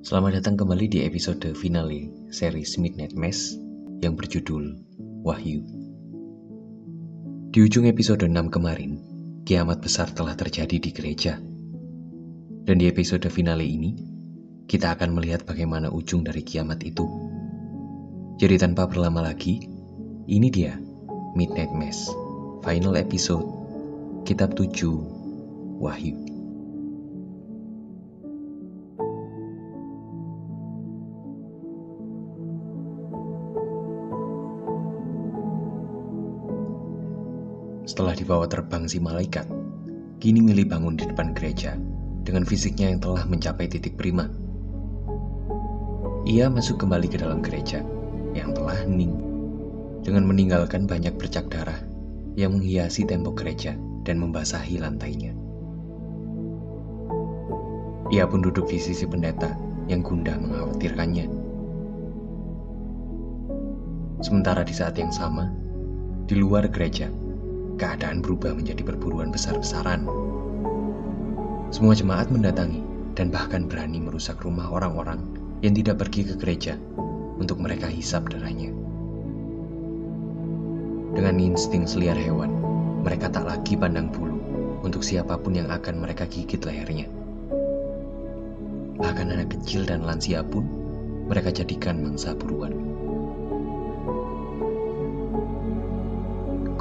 Selamat datang kembali di episode finale series Midnight Mass yang berjudul Wahyu. Di ujung episode 6 kemarin, kiamat besar telah terjadi di gereja. Dan di episode finale ini, kita akan melihat bagaimana ujung dari kiamat itu. Jadi tanpa berlama lagi, ini dia Midnight Mass, final episode, Kitab 7, Wahyu. Setelah dibawa terbang si malaikat, kini Milly bangun di depan gereja dengan fisiknya yang telah mencapai titik prima. Ia masuk kembali ke dalam gereja yang telah hening dengan meninggalkan banyak bercak darah yang menghiasi tembok gereja dan membasahi lantainya. Ia pun duduk di sisi pendeta yang gundah mengkhawatirkannya. Sementara di saat yang sama, di luar gereja, keadaan berubah menjadi perburuan besar-besaran. Semua jemaat mendatangi dan bahkan berani merusak rumah orang-orang yang tidak pergi ke gereja untuk mereka hisap darahnya. Dengan insting seliar hewan, mereka tak lagi pandang bulu untuk siapapun yang akan mereka gigit lehernya. Bahkan anak kecil dan lansia pun mereka jadikan mangsa buruan.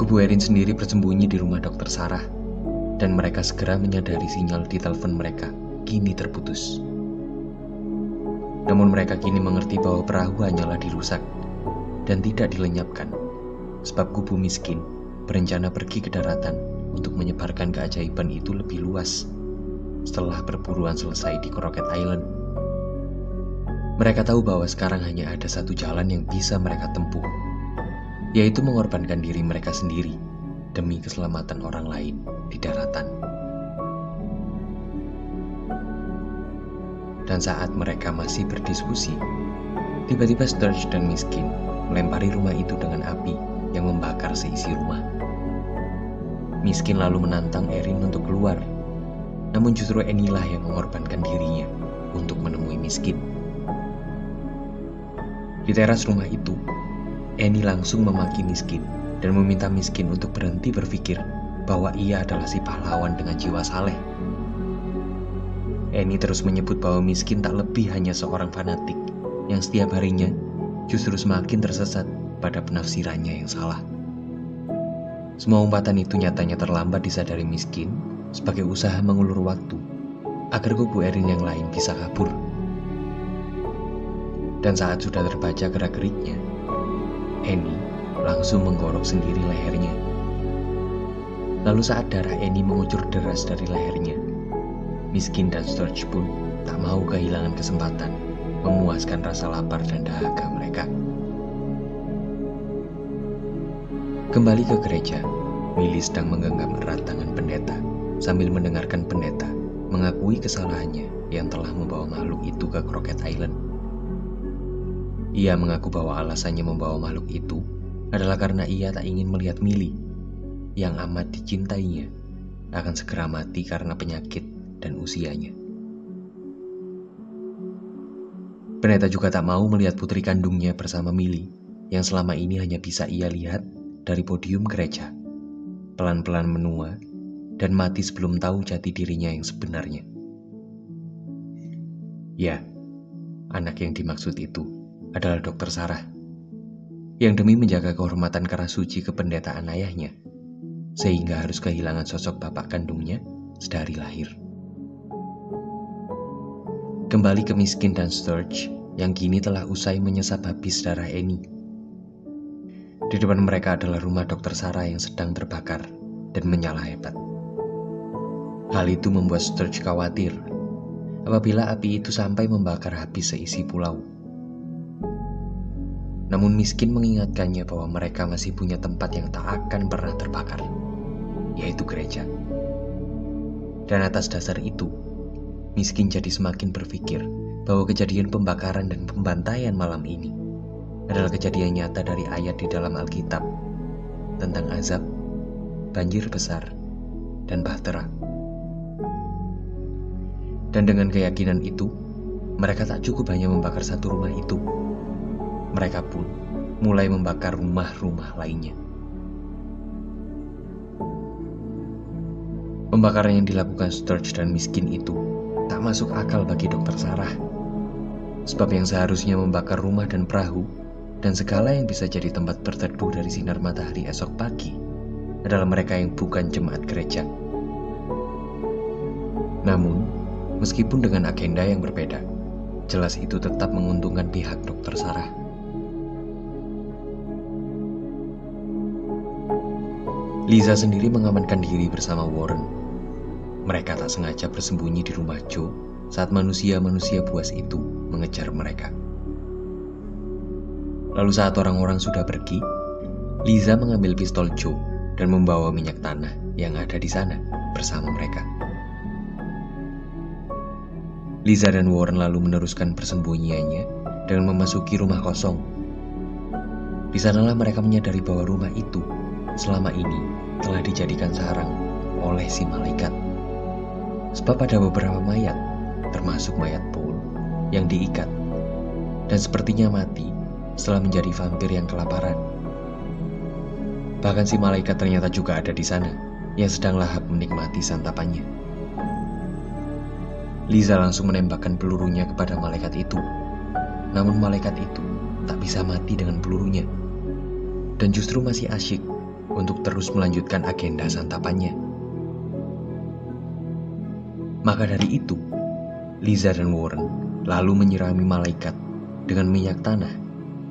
Bu Erin sendiri bersembunyi di rumah Dokter Sarah, dan mereka segera menyadari sinyal di telepon mereka kini terputus. Namun mereka kini mengerti bahwa perahu hanyalah dirusak dan tidak dilenyapkan, sebab kubu miskin berencana pergi ke daratan untuk menyebarkan keajaiban itu lebih luas setelah perburuan selesai di Crooked Island. Mereka tahu bahwa sekarang hanya ada satu jalan yang bisa mereka tempuh, yaitu mengorbankan diri mereka sendiri demi keselamatan orang lain di daratan. Dan saat mereka masih berdiskusi, tiba-tiba Sturge dan Miskin melempari rumah itu dengan api yang membakar seisi rumah. Miskin lalu menantang Erin untuk keluar, namun justru Annie lah yang mengorbankan dirinya untuk menemui Miskin. Di teras rumah itu, Annie langsung memaki Miskin dan meminta Miskin untuk berhenti berpikir bahwa ia adalah si pahlawan dengan jiwa saleh. Annie terus menyebut bahwa Miskin tak lebih hanya seorang fanatik yang setiap harinya justru semakin tersesat pada penafsirannya yang salah. Semua umpatan itu nyatanya terlambat disadari Miskin sebagai usaha mengulur waktu agar kubu Erin yang lain bisa kabur. Dan saat sudah terbaca gerak-geriknya, Annie langsung menggorok sendiri lehernya. Lalu saat darah Annie mengucur deras dari lehernya, Miskin dan Sturge pun tak mau kehilangan kesempatan memuaskan rasa lapar dan dahaga mereka. Kembali ke gereja, Milly sedang menggenggam erat tangan pendeta sambil mendengarkan pendeta mengakui kesalahannya yang telah membawa makhluk itu ke Crooked Island. Ia mengaku bahwa alasannya membawa makhluk itu adalah karena ia tak ingin melihat Milly, yang amat dicintainya, akan segera mati karena penyakit dan usianya. Pendeta juga tak mau melihat putri kandungnya bersama Milly, yang selama ini hanya bisa ia lihat dari podium gereja, pelan-pelan menua dan mati sebelum tahu jati dirinya yang sebenarnya. Ya, anak yang dimaksud itu adalah Dokter Sarah, yang demi menjaga kehormatan keras suci kependetaan ayahnya, sehingga harus kehilangan sosok bapak kandungnya sedari lahir. Kembali ke Miskin dan Sturge yang kini telah usai menyesap habis darah Annie. Di depan mereka adalah rumah Dokter Sarah yang sedang terbakar dan menyala hebat. Hal itu membuat Sturge khawatir apabila api itu sampai membakar habis seisi pulau. Namun Miskin mengingatkannya bahwa mereka masih punya tempat yang tak akan pernah terbakar, yaitu gereja. Dan atas dasar itu, Miskin jadi semakin berpikir bahwa kejadian pembakaran dan pembantaian malam ini adalah kejadian nyata dari ayat di dalam Alkitab tentang azab, banjir besar, dan bahtera. Dan dengan keyakinan itu, mereka tak cukup hanya membakar satu rumah itu. Mereka pun mulai membakar rumah-rumah lainnya. Pembakaran yang dilakukan Sturge dan Miskin itu tak masuk akal bagi Dr. Sarah. Sebab yang seharusnya membakar rumah dan perahu dan segala yang bisa jadi tempat berteduh dari sinar matahari esok pagi adalah mereka yang bukan jemaat gereja. Namun, meskipun dengan agenda yang berbeda, jelas itu tetap menguntungkan pihak Dr. Sarah. Liza sendiri mengamankan diri bersama Warren. Mereka tak sengaja bersembunyi di rumah Joe saat manusia-manusia buas itu mengejar mereka. Lalu saat orang-orang sudah pergi, Liza mengambil pistol Joe dan membawa minyak tanah yang ada di sana bersama mereka. Liza dan Warren lalu meneruskan persembunyiannya dengan memasuki rumah kosong. Di sanalah mereka menyadari bahwa rumah itu selama ini telah dijadikan sarang oleh si malaikat. Sebab ada beberapa mayat, termasuk mayat Paul, yang diikat dan sepertinya mati setelah menjadi vampir yang kelaparan. Bahkan si malaikat ternyata juga ada di sana, yang sedang lahap menikmati santapannya. Liza langsung menembakkan pelurunya kepada malaikat itu. Namun malaikat itu tak bisa mati dengan pelurunya, dan justru masih asyik untuk terus melanjutkan agenda santapannya. Maka dari itu, Liza dan Warren lalu menyirami malaikat dengan minyak tanah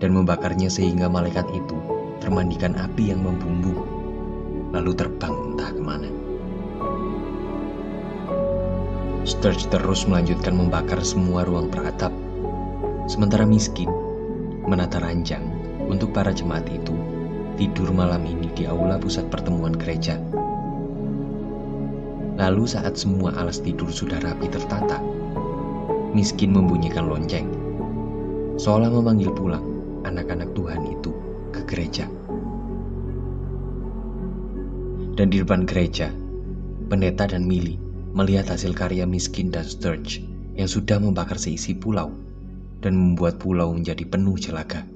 dan membakarnya sehingga malaikat itu termandikan api yang membumbung, lalu terbang entah kemana. Sturge terus melanjutkan membakar semua ruang peratap, sementara Miskin menata ranjang untuk para jemaat itu tidur malam ini di aula pusat pertemuan gereja. Lalu saat semua alas tidur sudah rapi tertata, Miskin membunyikan lonceng, seolah memanggil pulang anak-anak Tuhan itu ke gereja. Dan di depan gereja, pendeta dan Millie melihat hasil karya Miskin dan Sturge yang sudah membakar seisi pulau dan membuat pulau menjadi penuh jelaga.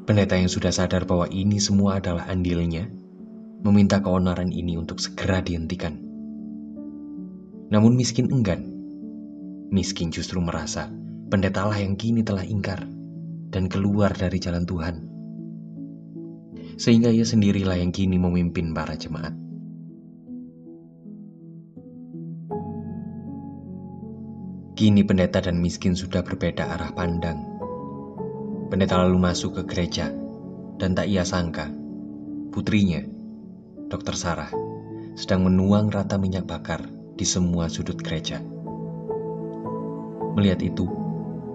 Pendeta yang sudah sadar bahwa ini semua adalah andilnya, meminta keonaran ini untuk segera dihentikan. Namun Miskin enggan. Miskin justru merasa pendetalah yang kini telah ingkar dan keluar dari jalan Tuhan, sehingga ia sendirilah yang kini memimpin para jemaat. Kini pendeta dan Miskin sudah berbeda arah pandang. Pendeta lalu masuk ke gereja, dan tak ia sangka, putrinya, Dr. Sarah, sedang menuang rata minyak bakar di semua sudut gereja. Melihat itu,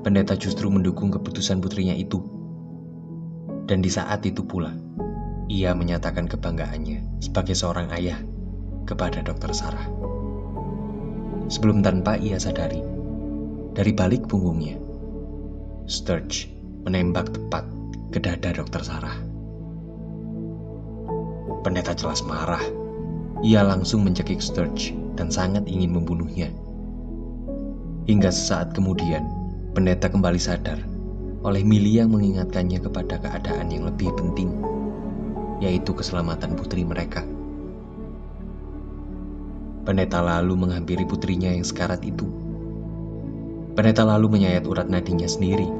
pendeta justru mendukung keputusan putrinya itu. Dan di saat itu pula, ia menyatakan kebanggaannya sebagai seorang ayah kepada Dr. Sarah. Sebelum tanpa ia sadari, dari balik punggungnya, Sturge menembak tepat ke dada Dr. Sarah. Pendeta jelas marah. Ia langsung mencekik Sturge dan sangat ingin membunuhnya. Hingga sesaat kemudian, pendeta kembali sadar oleh Millie yang mengingatkannya kepada keadaan yang lebih penting, yaitu keselamatan putri mereka. Pendeta lalu menghampiri putrinya yang sekarat itu. Pendeta lalu menyayat urat nadinya sendiri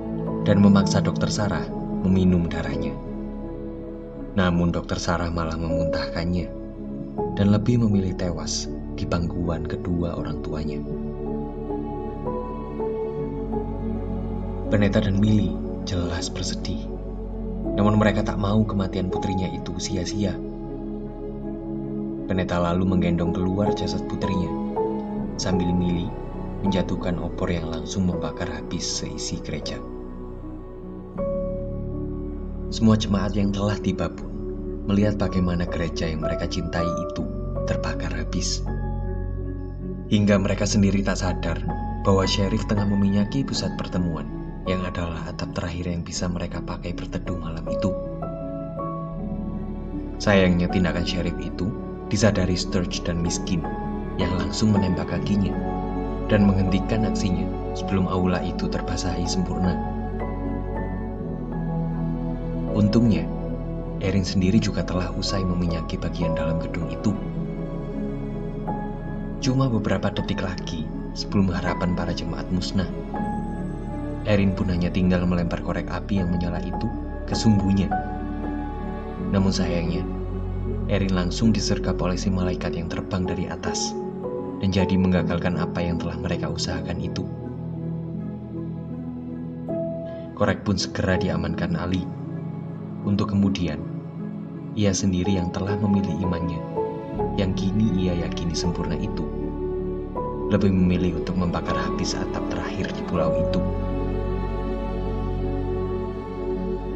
dan memaksa Dr. Sarah meminum darahnya. Namun Dr. Sarah malah memuntahkannya dan lebih memilih tewas di pangkuan kedua orang tuanya. Pendeta dan Millie jelas bersedih, namun mereka tak mau kematian putrinya itu sia-sia. Pendeta lalu menggendong keluar jasad putrinya, sambil Millie menjatuhkan opor yang langsung membakar habis seisi gereja. Semua jemaat yang telah tiba pun melihat bagaimana gereja yang mereka cintai itu terbakar habis. Hingga mereka sendiri tak sadar bahwa Sheriff tengah meminyaki pusat pertemuan yang adalah atap terakhir yang bisa mereka pakai berteduh malam itu. Sayangnya tindakan Sheriff itu disadari Sturge dan Miskin yang langsung menembak kakinya dan menghentikan aksinya sebelum aula itu terbasahi sempurna. Untungnya, Erin sendiri juga telah usai meminyaki bagian dalam gedung itu. Cuma beberapa detik lagi sebelum harapan para jemaat musnah, Erin pun hanya tinggal melempar korek api yang menyala itu ke sumbunya. Namun sayangnya, Erin langsung disergap oleh si malaikat yang terbang dari atas dan jadi menggagalkan apa yang telah mereka usahakan itu. Korek pun segera diamankan Ali. Untuk kemudian, ia sendiri yang telah memilih imannya, yang kini ia yakini sempurna itu, lebih memilih untuk membakar habis atap terakhir di pulau itu.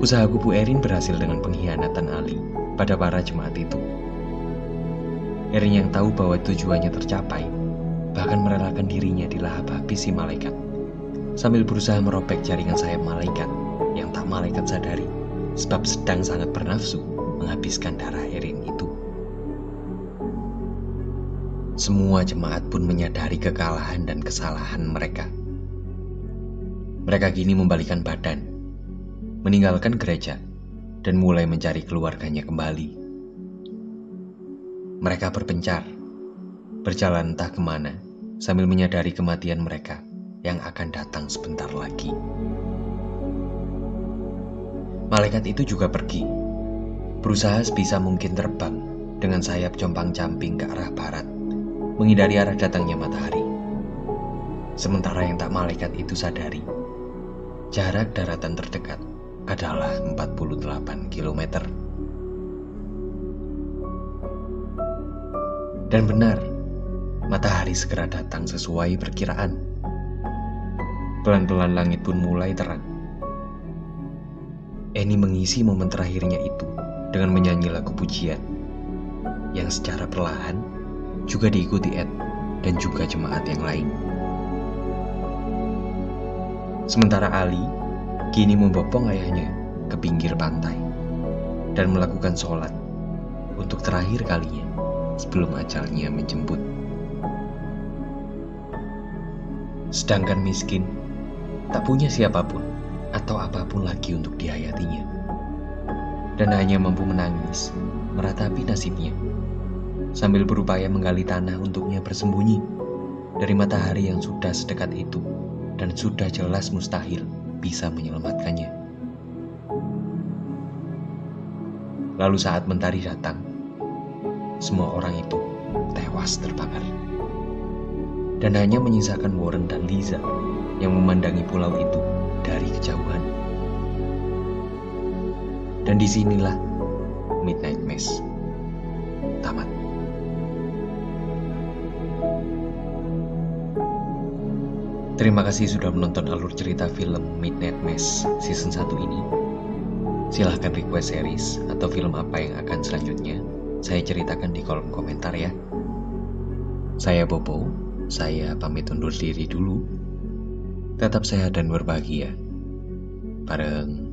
Usaha kubu Erin berhasil dengan pengkhianatan Ali pada para jemaat itu. Erin yang tahu bahwa tujuannya tercapai, bahkan merelakan dirinya dilahap habis si malaikat, sambil berusaha merobek jaringan sayap malaikat yang tak malaikat sadari, sebab sedang sangat bernafsu menghabiskan darah Erin itu. Semua jemaat pun menyadari kekalahan dan kesalahan mereka. Mereka kini membalikkan badan, meninggalkan gereja, dan mulai mencari keluarganya kembali. Mereka berpencar, berjalan entah kemana, sambil menyadari kematian mereka yang akan datang sebentar lagi. Malaikat itu juga pergi, berusaha sebisa mungkin terbang dengan sayap compang-camping ke arah barat, menghindari arah datangnya matahari. Sementara yang tak malaikat itu sadari, jarak daratan terdekat adalah 48 km. Dan benar, matahari segera datang sesuai perkiraan. Pelan-pelan langit pun mulai terang. Annie mengisi momen terakhirnya itu dengan menyanyi lagu pujian, yang secara perlahan juga diikuti Ed dan juga jemaat yang lain. Sementara Ali kini membopong ayahnya ke pinggir pantai dan melakukan sholat untuk terakhir kalinya sebelum ajalnya menjemput. Sedangkan miskin tak punya siapapun atau apapun lagi untuk dihayatinya, dan hanya mampu menangis meratapi nasibnya sambil berupaya menggali tanah untuknya bersembunyi dari matahari yang sudah sedekat itu dan sudah jelas mustahil bisa menyelamatkannya. Lalu saat mentari datang, semua orang itu tewas terbakar, dan hanya menyisakan Warren dan Liza yang memandangi pulau itu dari kejauhan. Dan disinilah Midnight Mass tamat. Terima kasih sudah menonton alur cerita film Midnight Mass season 1 ini. Silahkan request series atau film apa yang akan selanjutnya saya ceritakan di kolom komentar ya. Saya Bobo, saya pamit undur diri dulu. Tetap sehat dan berbahagia. Bareng